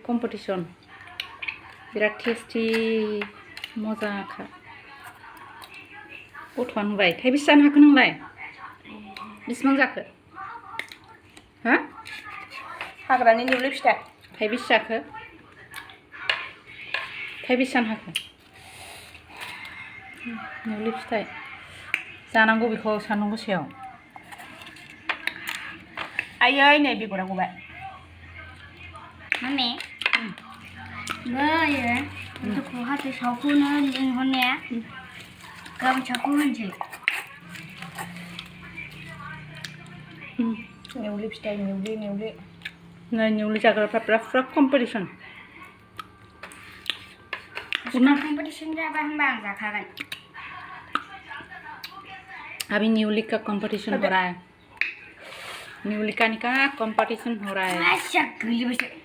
Competition बिराद tasty मजाखा गथ'आ नुबाय थाइबेसे जानो हाखो नोंलाय बेसेबां जाखो हा हाग्रानि निउलि फिथाइ थाइबेसे जाखो थाइबेसे जानो हाखो निउलि फिथाइ जानांगौ बेखौ सान्दुं गोसायाव आयै नै बेगरा गबाय Mami, bây giờ tôi có hát từ 6 khu nữa nhưng hôm nay cầm 6 khu hơn chị. निउलि फिथाइ निउलि नै निउलि जाग्राफ्रा बिराद कम्पिटिशन Sekarang competition जाबा होनबा आं जाखागोन अभी न्यूली का कंपटीशन हो रहा है न्यूली का कंपटीशन हो रहा है माशा गोलैबायसो